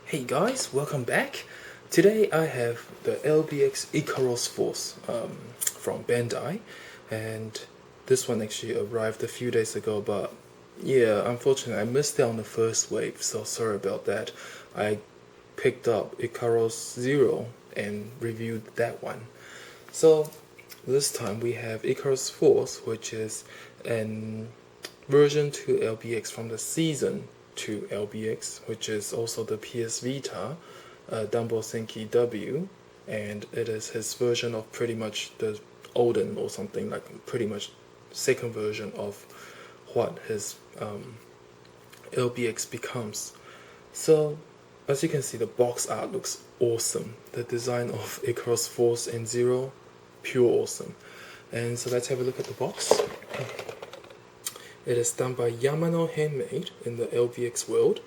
Hey guys, welcome back. Today I have the LBX Ikaros Force from Bandai, and this one actually arrived a few days ago, but yeah, unfortunately I missed out on the first wave, so sorry about that. I picked up Ikaros 0 and reviewed that one. So this time we have Ikaros Force, which is an version 2 LBX from the season 2 LBX, which is also the PS Vita Danball Senki W, and it is his version of pretty much the Olden or something, like pretty much second version of what his LBX becomes. So as you can see, the box art looks awesome. The design of Ikaros Force and Zero, pure awesome. And so let's have a look at the box. It is done by Yamano Handmade in the LBX world,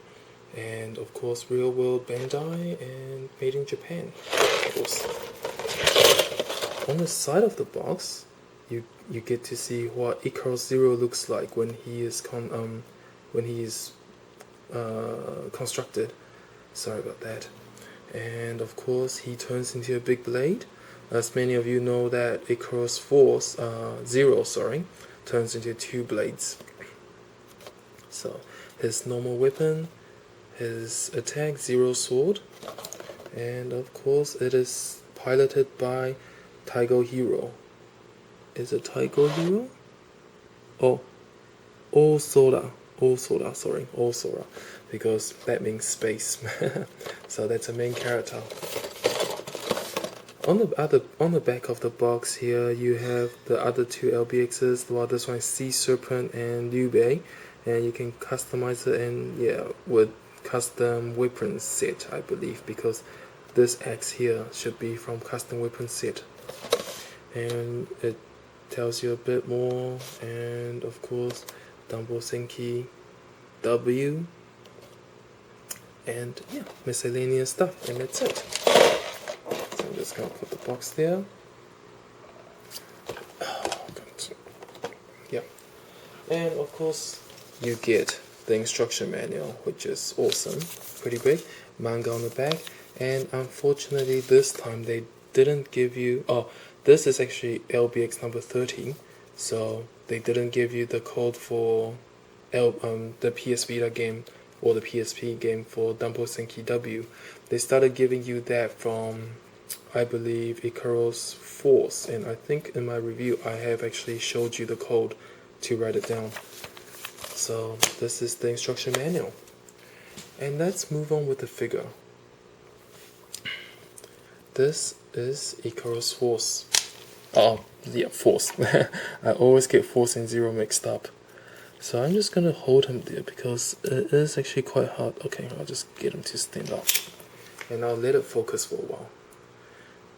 and of course real world Bandai and made in Japan, of course. On the side of the box, you get to see what Ikaros Zero looks like when he is constructed. Sorry about that. And of course he turns into a big blade. As many of you know that Ikaros Force Zero, turns into two blades. So his normal weapon, his attack, Zero Sword, and of course it is piloted by Taigo Hero. Is it Taigo Hero? Oh, All-Sora, because that means space. So that's a main character. On the back of the box here, you have the other two LBXs. Well, this one is Sea Serpent and Liu Bei, and you can customize it, and yeah, with custom weapon set, I believe, because this X here should be from custom weapon set. And it tells you a bit more, and of course Danball Senki W, and yeah, miscellaneous stuff, and that's it. So I'm just gonna put the box there. Yeah, and of course you get the instruction manual, which is awesome, pretty big, manga on the back, and unfortunately this time they didn't give you, this is actually LBX number 30, so they didn't give you the code for the PS Vita game or the PSP game for Danball Senki W. They started giving you that from, I believe, Ikaros Force, and I think in my review I have actually showed you the code to write it down. So this is the instruction manual, and let's move on with the figure. This is Ikaros Force. Oh yeah, Force. I always get Force and Zero mixed up. So I'm just gonna hold him there because it is actually quite hard. Okay, I'll just get him to stand up, and I'll let it focus for a while.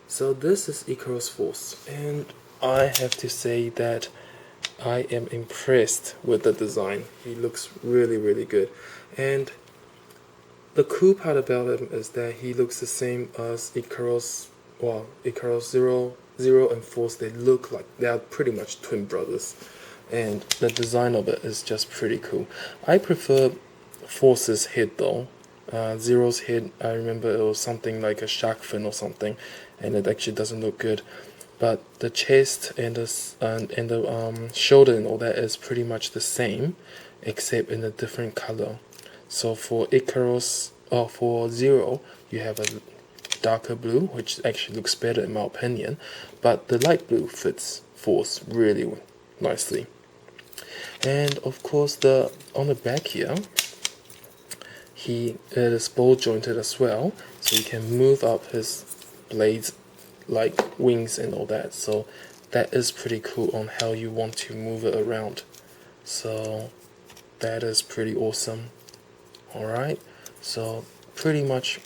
So this is Ikaros Force, and I have to say that I am impressed with the design. He looks really, really good. And the cool part about him is that he looks the same as Ikaros, well, Ikaros Zero and Force. They look like they are pretty much twin brothers. And the design of it is just pretty cool. I prefer Force's head though. Zero's head, I remember it was something like a shark fin or something, and it actually doesn't look good. But the chest and the shoulder and all that is pretty much the same, except in a different color. So for Ikaros, or for Zero, you have a darker blue, which actually looks better in my opinion. But the light blue fits Force really nicely. And of course, on the back here, it is ball jointed as well, so you can move up his blades like wings and all that. So that is pretty cool on how you want to move it around. So that is pretty awesome. Alright, so pretty much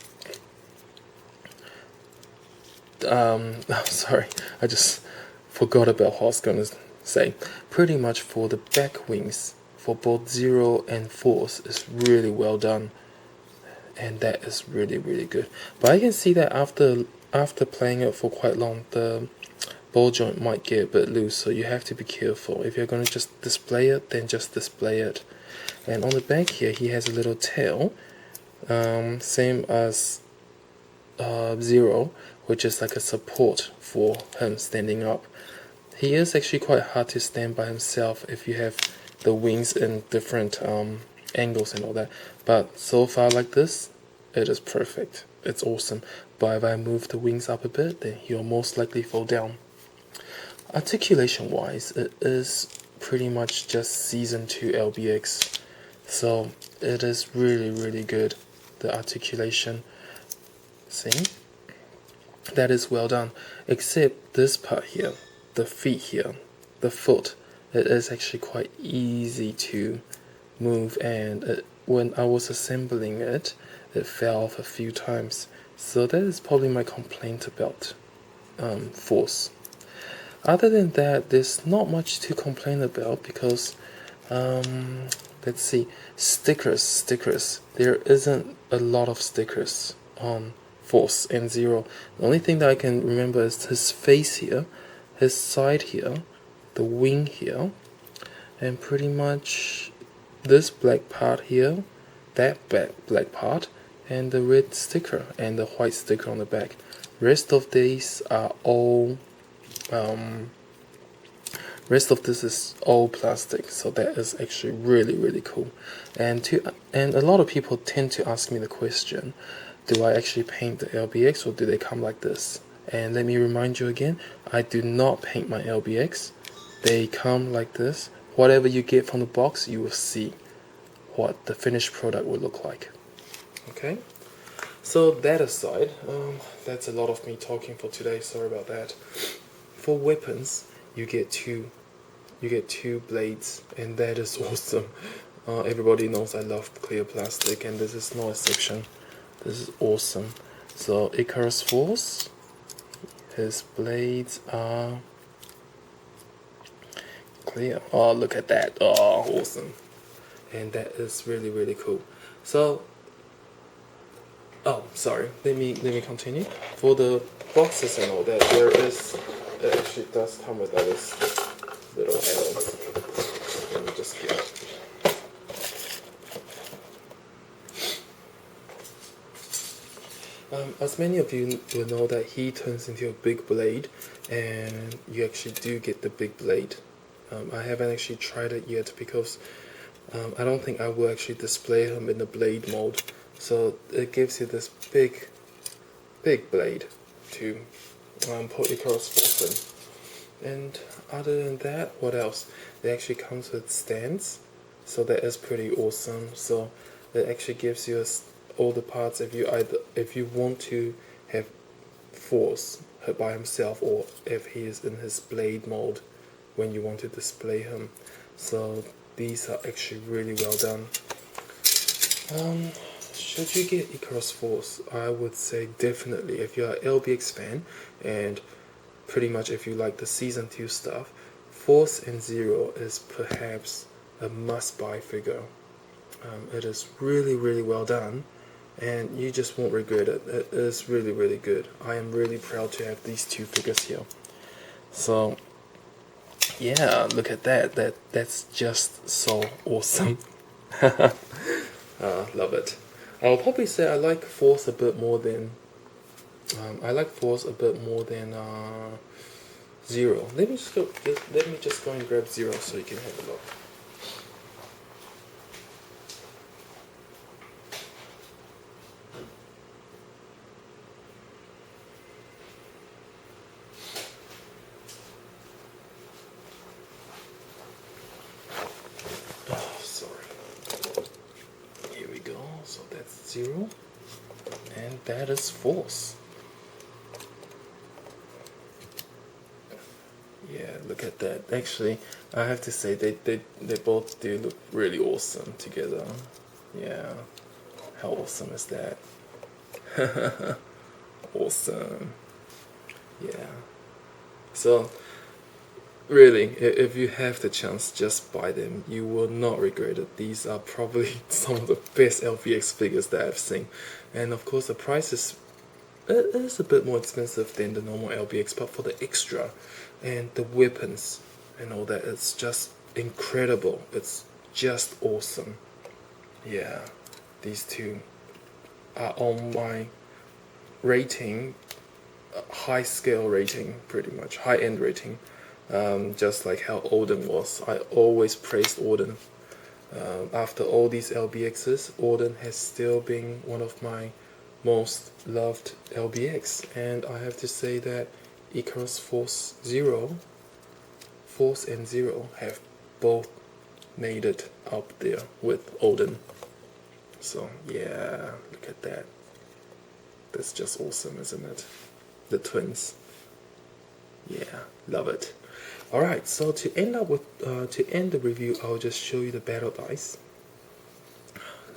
sorry, I just forgot about what I was gonna say. Pretty much for the back wings for both Zero and Force is really well done, and that is really, really good. But I can see that after playing it for quite long, the ball joint might get a bit loose, so you have to be careful. If you're going to just display it, then just display it. And on the back here, he has a little tail, same as Zero, which is like a support for him standing up. He is actually quite hard to stand by himself if you have the wings in different angles and all that, but so far like this, it is perfect. It's awesome. But if I move the wings up a bit, then he'll most likely fall down. Articulation wise, it is pretty much just Season 2 LBX, so it is really good. The articulation, see? That is well done, except this part here, the feet here, the foot, it is actually quite easy to move, and when I was assembling it, it fell off a few times. So that is probably my complaint about force. Other than that, there's not much to complain about because, let's see, stickers. There isn't a lot of stickers on Force and Zero. The only thing that I can remember is his face here, his side here, the wing here, and pretty much this black part here, that black part, and the red sticker and the white sticker on the back. Rest of these are all rest of this is all plastic, so that is actually really cool. And a lot of people tend to ask me the question, do I actually paint the LBX or do they come like this? And let me remind you again, I do not paint my LBX. They come like this. Whatever you get from the box, you will see what the finished product will look like. Okay, so that aside, that's a lot of me talking for today, sorry about that. For weapons, you get two blades, and that is awesome. Everybody knows I love clear plastic, and this is no exception. This is awesome. So Ikaros Force, his blades are clear. Oh, look at that. Oh, awesome. And that is really cool. So sorry, let me continue. For the boxes and all that, it actually does come with this little add-ons. Let me just get it. As many of you will know that he turns into a big blade, and you actually do get the big blade. I haven't actually tried it yet because I don't think I will actually display him in the blade mode. So it gives you this big blade to put Ikaros Force in. And other than that, what else? It actually comes with stands, so that is pretty awesome. So it actually gives you all the parts if you want to have Force by himself, or if he is in his blade mode when you want to display him. So these are actually really well done. Should you get Ikaros Force, I would say definitely, if you're an LBX fan and pretty much if you like the Season 2 stuff, Force and Zero is perhaps a must-buy figure. It is really well done, and you just won't regret it. It is really good. I am really proud to have these two figures here. So yeah, look at that. That's just so awesome. Love it. I'll probably say I like Force a bit more than Zero. Let me just go and grab Zero so you can have a look. So that's Zero, and that is Force. Yeah, look at that. Actually, I have to say they both do look really awesome together. Yeah, how awesome is that? Awesome. Yeah. So really, if you have the chance, just buy them. You will not regret it. These are probably some of the best LBX figures that I've seen. And of course, the price is a bit more expensive than the normal LBX, but for the extra and the weapons and all that, it's just incredible. It's just awesome. Yeah, these two are on my rating, high scale rating, pretty much high end rating, just like how Odin was. I always praised Odin. After all these LBXs, Odin has still been one of my most loved LBX, and I have to say that Ikaros Force and Zero have both made it up there with Odin. So yeah, look at that. That's just awesome, isn't it? The twins. Yeah, love it. Alright, so to end the review, I'll just show you the battle dice.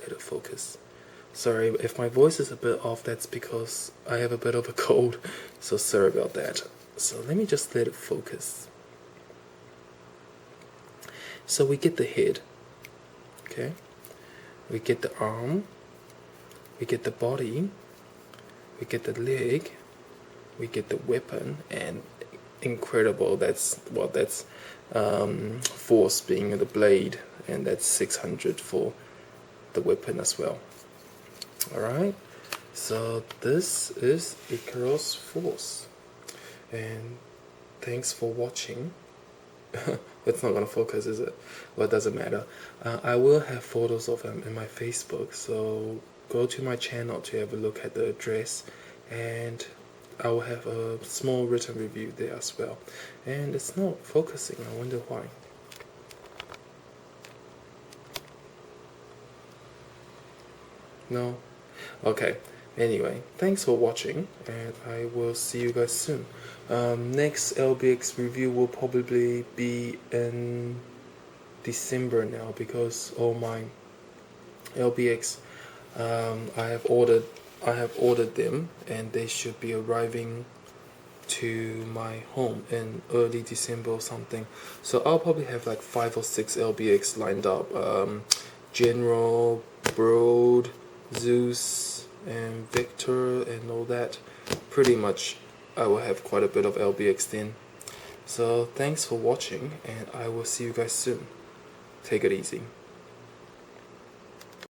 Let it focus. Sorry, if my voice is a bit off, that's because I have a bit of a cold, so sorry about that. So let me just let it focus. So we get the head, okay? We get the arm, we get the body, we get the leg, we get the weapon, and incredible, that's force being the blade, and that's 600 for the weapon as well. Alright, so this is Ikaros Force, and thanks for watching. It's not gonna focus, is it? Well, it doesn't matter. I will have photos of them in my Facebook, so go to my channel to have a look at the address, and I will have a small written review there as well. And it's not focusing, I wonder why. No? Okay, anyway, thanks for watching, and I will see you guys soon. Next LBX review will probably be in December now, because all my LBX I have ordered them, and they should be arriving to my home in early December or something. So I'll probably have like 5 or 6 LBX lined up. General, Broad, Zeus, and Victor, and all that. Pretty much I will have quite a bit of LBX then. So thanks for watching, and I will see you guys soon. Take it easy.